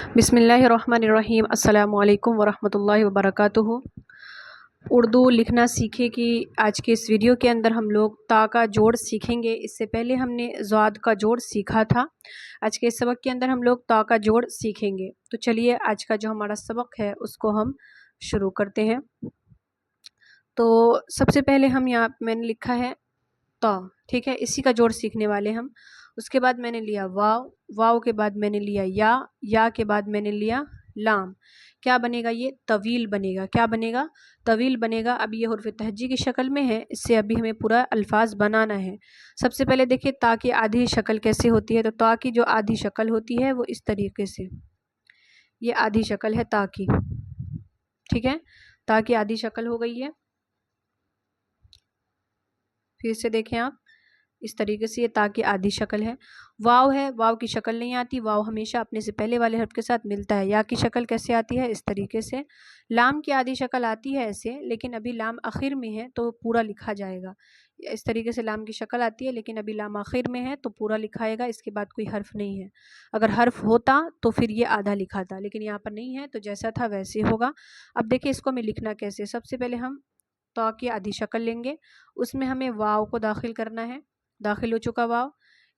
بسم اللہ الرحمن الرحیم۔ السلام علیکم ورحمۃ اللہ وبرکاتہ۔ اردو لکھنا سیکھے کی آج کے اس ویڈیو کے اندر ہم لوگ تا کا جوڑ سیکھیں گے۔ اس سے پہلے ہم نے ضاد کا جوڑ سیکھا تھا۔ آج کے اس سبق کے اندر ہم لوگ تا کا جوڑ سیکھیں گے۔ تو چلیے آج کا جو ہمارا سبق ہے اس کو ہم شروع کرتے ہیں۔ تو سب سے پہلے ہم یہاں میں نے لکھا ہے تا، ٹھیک ہے، اسی کا جوڑ سیکھنے والے ہم۔ اس کے بعد میں نے لیا واو، واو کے بعد میں نے لیا یا کے بعد میں نے لیا لام۔ کیا بنے گا؟ یہ طویل بنے گا۔ کیا بنے گا؟ طویل بنے گا۔ اب یہ حرف تہجی کی شکل میں ہے، اس سے ابھی ہمیں پورا الفاظ بنانا ہے۔ سب سے پہلے دیکھیں تا کی آدھی شکل کیسے ہوتی ہے۔ تو تا کی جو آدھی شکل ہوتی ہے وہ اس طریقے سے، یہ آدھی شکل ہے تا کی، ٹھیک ہے، تا کی آدھی شکل ہو گئی ہے۔ پھر سے دیکھیں آپ، اس طریقے سے یہ تا کی آدھی شکل ہے۔ واو ہے، واو کی شکل نہیں آتی، واو ہمیشہ اپنے سے پہلے والے حرف کے ساتھ ملتا ہے۔ یا کی شکل کیسے آتی ہے؟ اس طریقے سے۔ لام کی آدھی شکل آتی ہے ایسے، لیکن ابھی لام آخر میں ہے تو پورا لکھا جائے گا۔ اس طریقے سے لام کی شکل آتی ہے، لیکن ابھی لام آخر میں ہے تو پورا لکھائے گا، اس کے بعد کوئی حرف نہیں ہے۔ اگر حرف ہوتا تو پھر یہ آدھا لکھا تھا، لیکن یہاں پر نہیں ہے تو جیسا تھا ویسے ہوگا۔ اب دیکھیں اس کو ہمیں لکھنا کیسے۔ سب سے پہلے ہم تا کی آدھی شکل لیں گے، اس میں ہمیں واو کو داخل کرنا ہے۔ داخل ہو چکا واو۔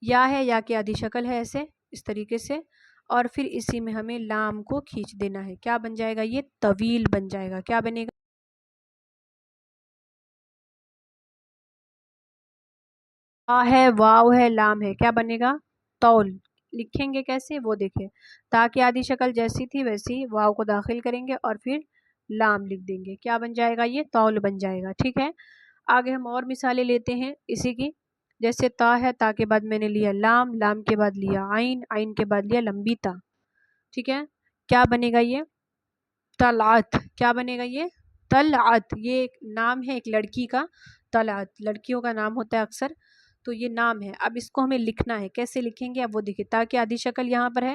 یا ہے، یا کی آدھی شکل ہے ایسے، اس طریقے سے، اور پھر اسی میں ہمیں لام کو کھینچ دینا ہے۔ کیا بن جائے گا؟ یہ طویل بن جائے گا۔ کیا بنے گا؟ تا ہے، واو ہے، لام ہے، کیا بنے گا؟ طول۔ لکھیں گے کیسے وہ دیکھیں۔ تا کی آدھی شکل جیسی تھی ویسی واو کو داخل کریں گے اور پھر لام لکھ دیں گے۔ کیا بن جائے گا؟ یہ طول بن جائے گا، ٹھیک ہے۔ آگے ہم اور مثالیں لیتے ہیں اسی کی۔ جیسے تا ہے، تا کے بعد میں نے لیا لام، لام کے بعد لیا عین، عین کے بعد لیا لمبی تا، ٹھیک ہے۔ کیا بنے گا؟ یہ طلعت۔ کیا بنے گا؟ یہ طلعت۔ یہ ایک نام ہے ایک لڑکی کا، طلعت لڑکیوں کا نام ہوتا ہے اکثر، تو یہ نام ہے۔ اب اس کو ہمیں لکھنا ہے، کیسے لکھیں گے؟ اب وہ دیکھیں، تا کی آدھی شکل یہاں پر ہے،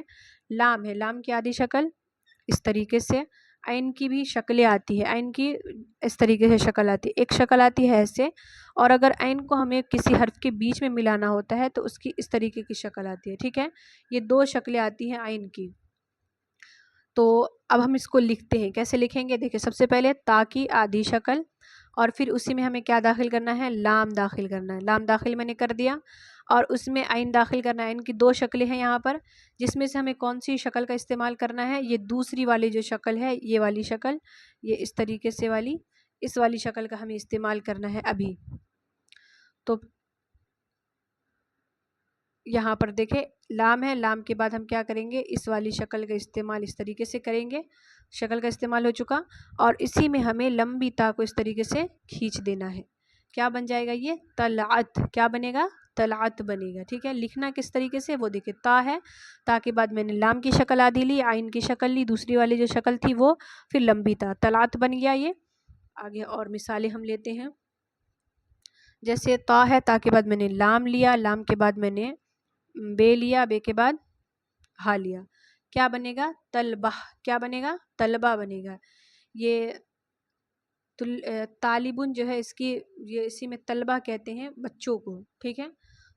لام ہے، لام کی آدھی شکل اس طریقے سے۔ عین کی بھی شکلیں آتی ہے، عین کی اس طریقے سے شکل آتی ہے۔ ایک شکل آتی ہے ایسے، اور اگر عین کو ہمیں کسی حرف کے بیچ میں ملانا ہوتا ہے تو اس کی اس طریقے کی شکل آتی ہے، ٹھیک ہے۔ یہ دو شکلیں آتی ہیں عین کی۔ تو اب ہم اس کو لکھتے ہیں، کیسے لکھیں گے؟ دیکھیں، سب سے پہلے تا کی آدھی شکل، اور پھر اسی میں ہمیں کیا داخل کرنا ہے؟ لام داخل کرنا ہے۔ لام داخل میں نے کر دیا، اور اس میں عین داخل کرنا ہے۔ عین کی دو شکلیں ہیں یہاں پر، جس میں سے ہمیں کون سی شکل کا استعمال کرنا ہے؟ یہ دوسری والی جو شکل ہے، یہ والی شکل، یہ اس طریقے سے والی، اس والی شکل کا ہمیں استعمال کرنا ہے ابھی۔ تو یہاں پر دیکھیں لام ہے، لام کے بعد ہم کیا کریں گے؟ اس والی شکل کا استعمال اس طریقے سے کریں گے۔ شکل کا استعمال ہو چکا، اور اسی میں ہمیں لمبی تا کو اس طریقے سے کھینچ دینا ہے۔ کیا بن جائے گا؟ یہ طلعت۔ کیا بنے گا؟ طلعت بنے گا، ٹھیک ہے۔ لکھنا کس طریقے سے وہ دیکھیں، تا ہے، تا کے بعد میں نے لام کی شکل آدھی لی، عین کی شکل لی، دوسری والی جو شکل تھی وہ، پھر لمبی تا، طلعت بن گیا یہ۔ آگے اور مثالیں ہم لیتے ہیں۔ جیسے تا ہے، تا کے بعد میں نے لام لیا، لام کے بعد میں نے بے لیا، بے کے بعد ہا لیا۔ کیا بنے گا؟ طلبہ۔ کیا بنے گا؟ طلبہ بنے گا۔ یہ طالبن جو ہے اس کی، یہ اسی میں طلبہ کہتے ہیں بچوں کو، ٹھیک ہے۔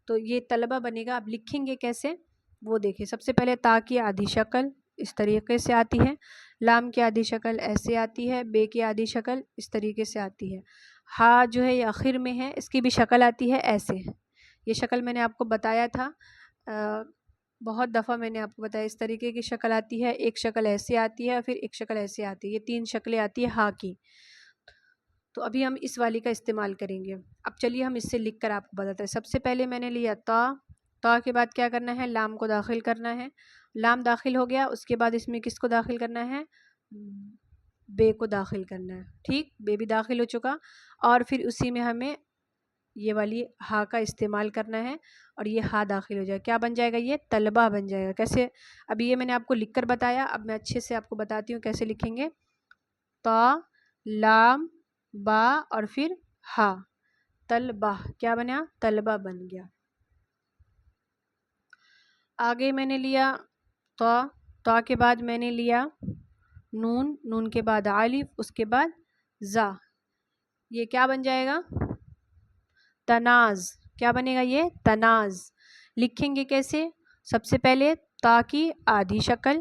تو یہ طلبہ بنے گا۔ اب لکھیں گے کیسے وہ دیکھیں۔ سب سے پہلے تا کی آدھی شکل اس طریقے سے آتی ہے، لام کی آدھی شکل ایسے آتی ہے، بے کی آدھی شکل اس طریقے سے آتی ہے، ہا جو ہے یہ آخر میں ہے، اس کی بھی شکل آتی ہے ایسے۔ یہ شکل میں نے آپ کو بتایا تھا، بہت دفعہ میں نے آپ کو بتایا، اس طریقے کی شکل آتی ہے، ایک شکل ایسے آتی ہے، پھر ایک شکل ایسے آتی ہے، یہ تین شکلیں آتی ہے ہا کی۔ تو ابھی ہم اس والی کا استعمال کریں گے۔ اب چلیے ہم اس سے لکھ کر آپ کو بتاتے ہیں۔ سب سے پہلے میں نے لیا تا، تا کے بعد کیا کرنا ہے؟ لام کو داخل کرنا ہے۔ لام داخل ہو گیا، اس کے بعد اس میں کس کو داخل کرنا ہے؟ بے کو داخل کرنا ہے، ٹھیک، بے بھی داخل ہو چکا، اور پھر اسی میں ہمیں یہ والی ہا کا استعمال کرنا ہے، اور یہ ہا داخل ہو جائے، کیا بن جائے گا؟ یہ طلبہ بن جائے گا۔ کیسے؟ ابھی یہ میں نے آپ کو لکھ کر بتایا، اب میں اچھے سے آپ کو بتاتی ہوں کیسے لکھیں گے۔ تا، لام، با، اور پھر ہا، طلبہ۔ کیا بنا؟ طلبہ بن گیا۔ آگے میں نے لیا تا، تا کے بعد میں نے لیا نون، نون کے بعد الف، اس کے بعد زا، یہ کیا بن جائے گا؟ تناز۔ کیا بنے گا؟ یہ تناز۔ لکھیں گے کیسے؟ سب سے پہلے تا کی آدھی شکل،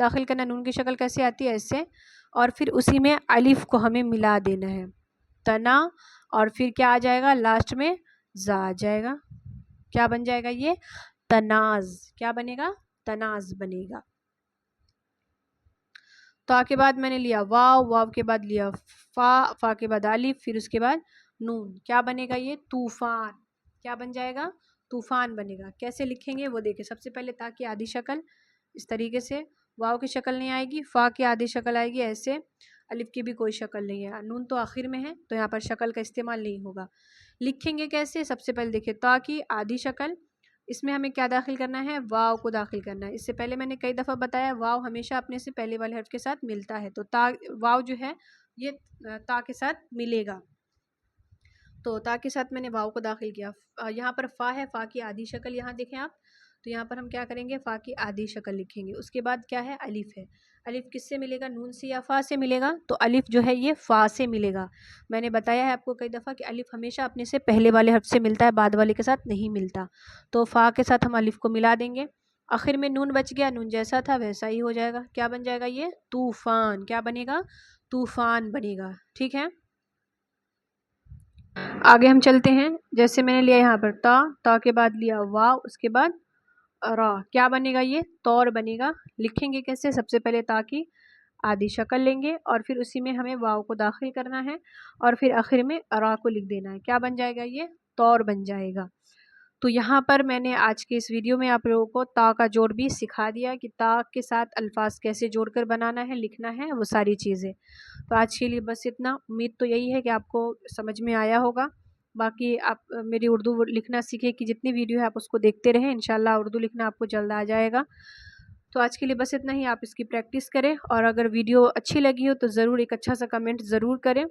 داخل کرنا. نون کی شکل کیسے آتی ہے؟ ایسے. اور پھر اسی میں الف کو ہمیں ملا دینا ہے. تنا. اور پھر کیا آ جائے گا لاسٹ میں؟ زا آ جائے گا. کیا بن جائے گا یہ؟ تناز. کیا بنے گا؟ تناز بنے گا. تا کے بعد میں نے لیا واو، واو کے بعد لیا فا، فا کے بعد الف، پھر اس کے بعد نون. کیا بنے گا یہ؟ طوفان. کیا بن جائے گا؟ طوفان بنے گا. کیسے لکھیں گے وہ دیکھیں. سب سے پہلے تا کی آدھی شکل اس طریقے سے. واو کی شکل نہیں آئے گی. فا کی آدھی شکل آئے گی ایسے. الف کی بھی کوئی شکل نہیں ہے. نون تو آخر میں ہے تو یہاں پر شکل کا استعمال نہیں ہوگا. لکھیں گے کیسے؟ سب سے پہلے دیکھیں تا کی آدھی شکل. اس میں ہمیں کیا داخل کرنا ہے؟ واو کو داخل کرنا ہے. اس سے پہلے میں نے کئی دفعہ بتایا واو ہمیشہ اپنے سے پہلے والے حرف کے ساتھ ملتا ہے. تو تا واو جو ہے یہ تا کے ساتھ ملے گا. تو تا کے ساتھ میں نے واو کو داخل کیا. یہاں پر فا ہے. فا کی آدھی شکل یہاں دیکھیں آپ. تو یہاں پر ہم کیا کریں گے؟ فا کی آدھی شکل لکھیں گے. اس کے بعد کیا ہے؟ الف ہے. الف کس سے ملے گا؟ نون سے یا فا سے ملے گا؟ تو الف جو ہے یہ فا سے ملے گا. میں نے بتایا ہے آپ کو کئی دفعہ کہ الف ہمیشہ اپنے سے پہلے والے حرف سے ملتا ہے، بعد والے کے ساتھ نہیں ملتا. تو فا کے ساتھ ہم الف کو ملا دیں گے. آخر میں نون بچ گیا. نون جیسا تھا ویسا ہی ہو جائے گا. کیا بن جائے گا یہ؟ طوفان. کیا بنے گا؟ طوفان بنے گا. ٹھیک ہے. آگے ہم چلتے ہیں. جیسے میں نے لیا یہاں پر تا، تا کے بعد لیا واو، اس کے بعد را. کیا بنے گا یہ؟ طور بنے گا. لکھیں گے کیسے؟ سب سے پہلے تا کی آدھی شکل لیں گے اور پھر اسی میں ہمیں واو کو داخل کرنا ہے اور پھر آخر میں را کو لکھ دینا ہے. کیا بن جائے گا یہ؟ طور بن جائے گا. تو یہاں پر میں نے آج کے اس ویڈیو میں آپ لوگوں کو تا کا جوڑ بھی سکھا دیا کہ تا کے ساتھ الفاظ کیسے جوڑ کر بنانا ہے، لکھنا ہے، وہ ساری چیزیں. تو آج کے لیے بس اتنا. امید تو یہی ہے کہ آپ کو سمجھ میں آیا ہوگا. باقی آپ میری اردو لکھنا سیکھیں کہ جتنی ویڈیو ہے آپ اس کو دیکھتے رہیں. انشاءاللہ اردو لکھنا آپ کو جلد آ جائے گا. تو آج کے لیے بس اتنا ہی. آپ اس کی پریکٹس کریں اور اگر ویڈیو اچھی لگی ہو تو ضرور ایک اچھا سا کمنٹ ضرور کریں.